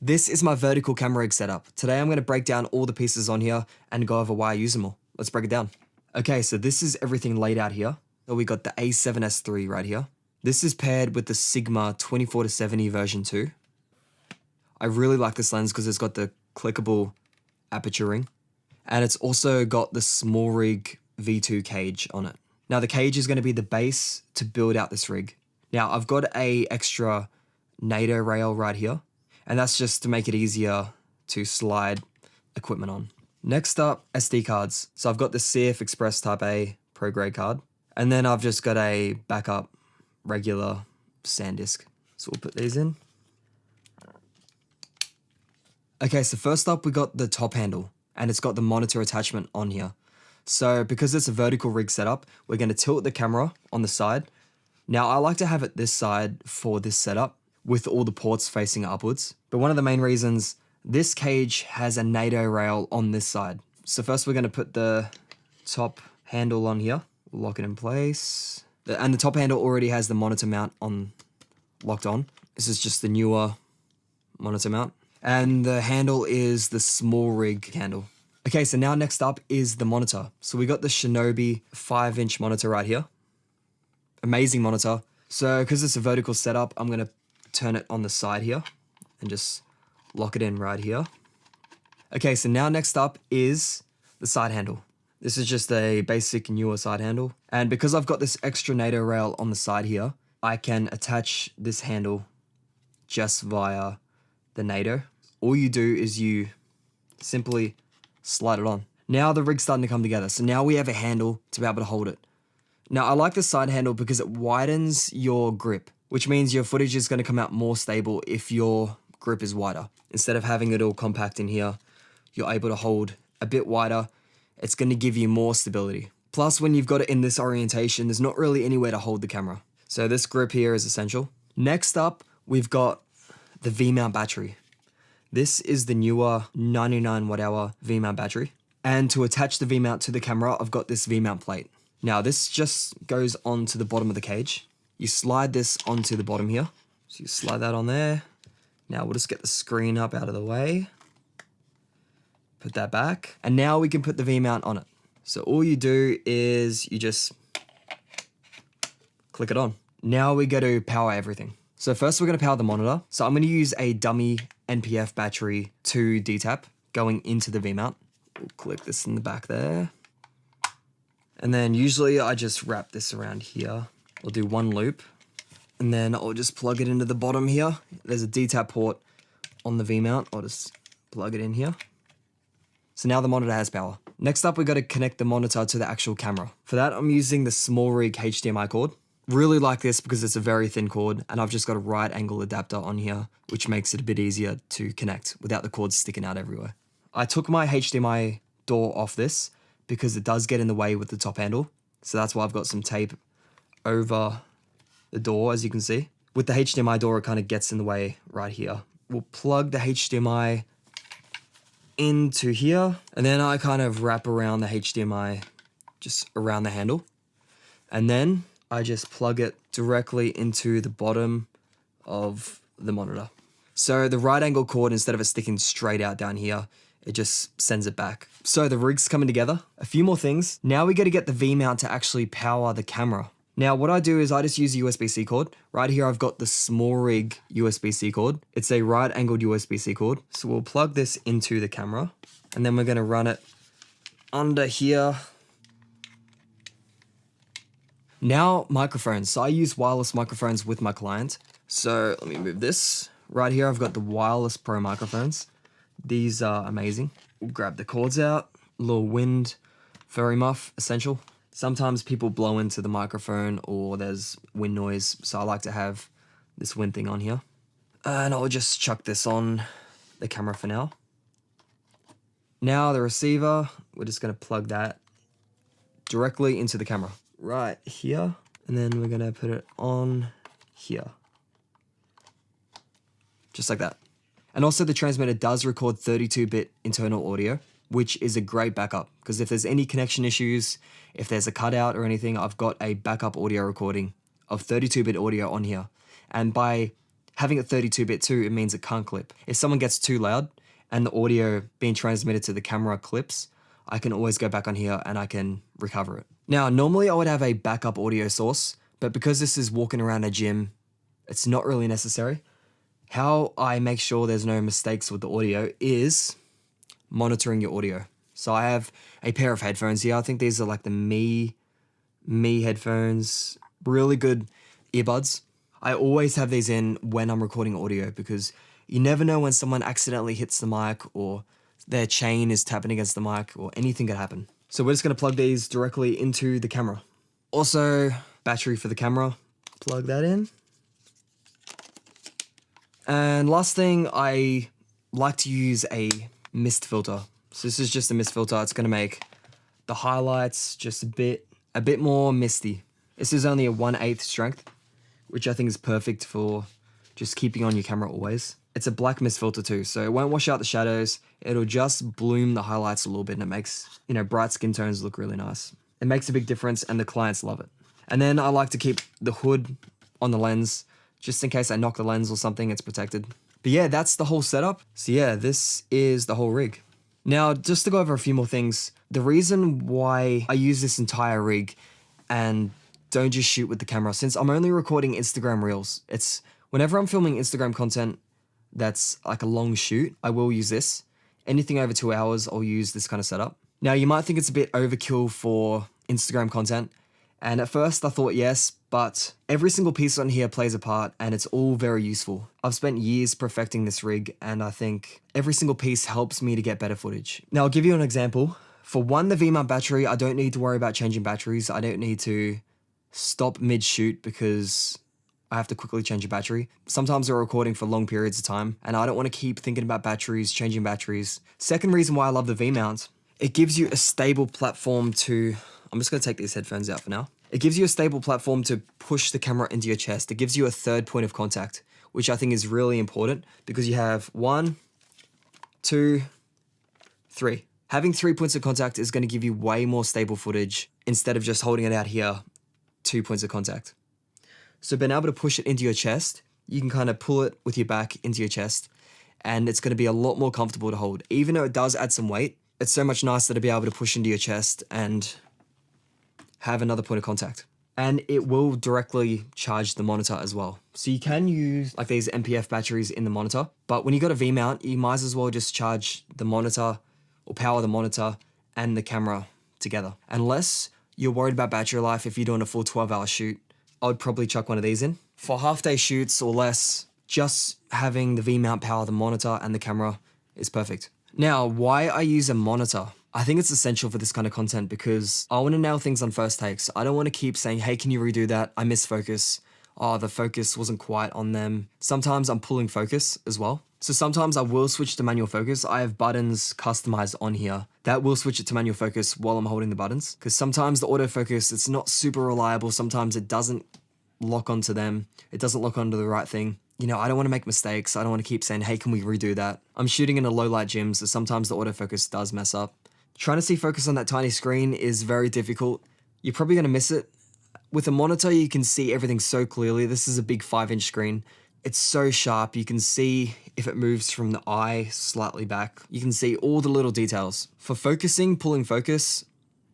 This is my vertical camera rig setup. Today I'm going to break down all the pieces on here and go over why I use them all. Let's break it down. Okay, so this is everything laid out here. So we got the A7S3 right here. This is paired with the Sigma 24-70 version 2. I really like this lens because it's got the clickable aperture ring. And it's also got the Smallrig V2 cage on it. Now the cage is going to be the base to build out this rig. Now I've got a extra Nato rail right here. And that's just to make it easier to slide equipment on. Next up, SD cards. So I've got the CF Express Type A Prograde card. And then I've just got a backup regular Sandisk. So we'll put these in. Okay, so first up we got the top handle. And it's got the monitor attachment on here. So because it's a vertical rig setup, we're going to tilt the camera on the side. Now I like to have it this side for this setup, with all the ports facing upwards. But one of the main reasons, this cage has a Nato rail on this side. So first we're gonna put the top handle on here, lock it in place. And the top handle already has the monitor mount locked on. This is just the newer monitor mount. And the handle is the Smallrig handle. Okay, so now next up is the monitor. So we got the Shinobi 5-inch monitor right here. Amazing monitor. So because it's a vertical setup, I'm gonna turn it on the side here and just lock it in right here. Okay, so now next up is the side handle. This is just a basic newer side handle. And because I've got this extra Nato rail on the side here, I can attach this handle just via the Nato. All you do is you simply slide it on. Now the rig's starting to come together. So now we have a handle to be able to hold it. Now I like the side handle because it widens your grip, which means your footage is going to come out more stable if your grip is wider. Instead of having it all compact in here, you're able to hold a bit wider. It's going to give you more stability. Plus, when you've got it in this orientation, there's not really anywhere to hold the camera. So this grip here is essential. Next up, we've got the V-mount battery. This is the newer 99 watt-hour V-mount battery. And to attach the V-mount to the camera, I've got this V-mount plate. Now this just goes onto the bottom of the cage. You slide this onto the bottom here. So you slide that on there. Now we'll just get the screen up out of the way. Put that back. And now we can put the V-mount on it. So all you do is you just click it on. Now we go to power everything. So first we're gonna power the monitor. So I'm gonna use a dummy NPF battery to DTAP going into the V-mount. We'll click this in the back there. And then usually I just wrap this around here. We'll do one loop, and then I'll just plug it into the bottom here. There's a DTAP port on the V-mount. I'll just plug it in here. So now the monitor has power. Next up, we've got to connect the monitor to the actual camera. For that, I'm using the Smallrig HDMI cord. Really like this because it's a very thin cord, and I've just got a right angle adapter on here, which makes it a bit easier to connect without the cord sticking out everywhere. I took my HDMI door off this because it does get in the way with the top handle. So that's why I've got some tape over the door, as you can see. With the HDMI door, it kind of gets in the way right here. We'll plug the HDMI into here, and then I kind of wrap around the HDMI just around the handle. And then I just plug it directly into the bottom of the monitor. So the right angle cord, instead of it sticking straight out down here, it just sends it back. So the rig's coming together. A few more things. Now we got to get the V-mount to actually power the camera. Now what I do is I just use a USB-C cord. Right here I've got the Smallrig USB-C cord. It's a right angled USB-C cord. So we'll plug this into the camera, and then we're going to run it under here. Now microphones. So I use wireless microphones with my client. So let me move this. Right here I've got the Wireless Pro microphones. These are amazing. We'll grab the cords out. A little wind furry muff, essential. Sometimes people blow into the microphone or there's wind noise, so I like to have this wind thing on here. And I'll just chuck this on the camera for now. Now the receiver, we're just gonna plug that directly into the camera. Right here, and then we're gonna put it on here. Just like that. And also the transmitter does record 32-bit internal audio, which is a great backup, because if there's any connection issues, if there's a cutout or anything, I've got a backup audio recording of 32-bit audio on here. And by having it 32-bit too, it means it can't clip. If someone gets too loud and the audio being transmitted to the camera clips, I can always go back on here and I can recover it. Now, normally I would have a backup audio source, but because this is walking around a gym, it's not really necessary. How I make sure there's no mistakes with the audio is monitoring your audio. So I have a pair of headphones here. I think these are like the Mee headphones, really good earbuds. I always have these in when I'm recording audio because you never know when someone accidentally hits the mic or their chain is tapping against the mic or anything could happen. So we're just gonna plug these directly into the camera. Also, battery for the camera, plug that in. And last thing, I like to use a mist filter. So this is just a mist filter. It's gonna make the highlights just a bit more misty. This is only a 1/8 strength, which I think is perfect for just keeping on your camera always. It's a black mist filter too, so it won't wash out the shadows. It'll just bloom the highlights a little bit and it makes, bright skin tones look really nice. It makes a big difference and the clients love it. And then I like to keep the hood on the lens, just in case I knock the lens or something, it's protected. But yeah, that's the whole setup. So yeah, this is the whole rig. Now, just to go over a few more things, the reason why I use this entire rig and don't just shoot with the camera, since I'm only recording Instagram Reels, it's whenever I'm filming Instagram content that's like a long shoot, I will use this. Anything over 2 hours, I'll use this kind of setup. Now, you might think it's a bit overkill for Instagram content, and at first I thought yes, but every single piece on here plays a part and it's all very useful. I've spent years perfecting this rig and I think every single piece helps me to get better footage. Now, I'll give you an example. For one, the V-mount battery, I don't need to worry about changing batteries. I don't need to stop mid-shoot because I have to quickly change a battery. Sometimes we're recording for long periods of time and I don't want to keep thinking about batteries, changing batteries. Second reason why I love the V-mount, it gives you a stable platform to, I'm just going to take these headphones out for now. It gives you a stable platform to push the camera into your chest. It gives you a third point of contact, which I think is really important because you have 1, 2, 3. Having 3 points of contact is going to give you way more stable footage instead of just holding it out here, 2 points of contact. So being able to push it into your chest, you can kind of pull it with your back into your chest and it's going to be a lot more comfortable to hold. Even though it does add some weight, it's so much nicer to be able to push into your chest and have another point of contact. And it will directly charge the monitor as well. So you can use like these MPF batteries in the monitor, but when you got a V-mount, you might as well just charge the monitor or power the monitor and the camera together. Unless you're worried about battery life, if you're doing a full 12-hour shoot, I would probably chuck one of these in. For half-day shoots or less, just having the V-mount power the monitor and the camera is perfect. Now, why I use a monitor? I think it's essential for this kind of content because I want to nail things on first takes. I don't want to keep saying, hey, can you redo that? I missed focus. Oh, the focus wasn't quite on them. Sometimes I'm pulling focus as well. So sometimes I will switch to manual focus. I have buttons customized on here that will switch it to manual focus while I'm holding the buttons. Because sometimes the autofocus, it's not super reliable. Sometimes it doesn't lock onto them. It doesn't lock onto the right thing. I don't want to make mistakes. I don't want to keep saying, hey, can we redo that? I'm shooting in a low light gym, so sometimes the autofocus does mess up. Trying to see focus on that tiny screen is very difficult. You're probably going to miss it. With a monitor, you can see everything so clearly. This is a big 5-inch screen. It's so sharp. You can see if it moves from the eye slightly back. You can see all the little details. For focusing, pulling focus,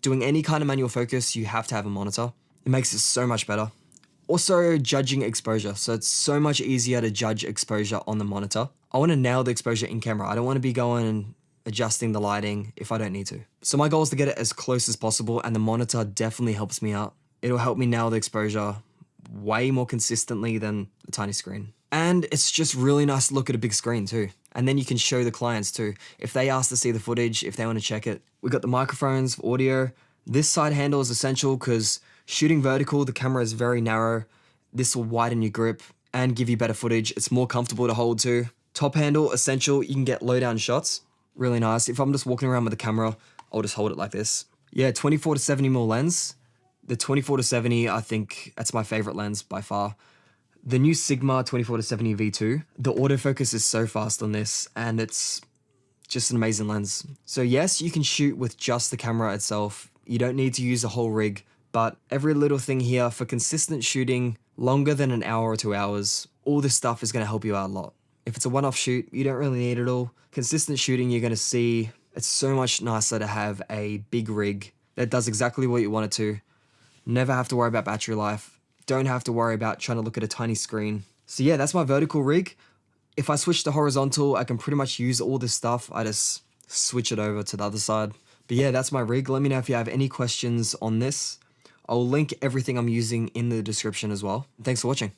doing any kind of manual focus, you have to have a monitor. It makes it so much better. Also, judging exposure. So it's so much easier to judge exposure on the monitor. I want to nail the exposure in camera. I don't want to be going and adjusting the lighting if I don't need to. So my goal is to get it as close as possible and the monitor definitely helps me out. It'll help me nail the exposure way more consistently than the tiny screen. And it's just really nice to look at a big screen too. And then you can show the clients too. If they ask to see the footage, if they want to check it. We've got the microphones for audio. This side handle is essential because shooting vertical, the camera is very narrow. This will widen your grip and give you better footage. It's more comfortable to hold too. Top handle, essential. You can get low down shots. Really nice. If I'm just walking around with the camera, I'll just hold it like this. Yeah, 24 to 70mm lens. The 24 to 70, I think that's my favorite lens by far. The new Sigma 24 to 70 V2, the autofocus is so fast on this and it's just an amazing lens. So yes, you can shoot with just the camera itself. You don't need to use a whole rig, but every little thing here for consistent shooting longer than an hour or 2 hours, all this stuff is going to help you out a lot. If it's a one-off shoot, you don't really need it all. Consistent shooting, you're going to see it's so much nicer to have a big rig that does exactly what you want it to. Never have to worry about battery life. Don't have to worry about trying to look at a tiny screen. So yeah, that's my vertical rig. If I switch to horizontal, I can pretty much use all this stuff. I just switch it over to the other side. But yeah, that's my rig. Let me know if you have any questions on this. I'll link everything I'm using in the description as well. Thanks for watching.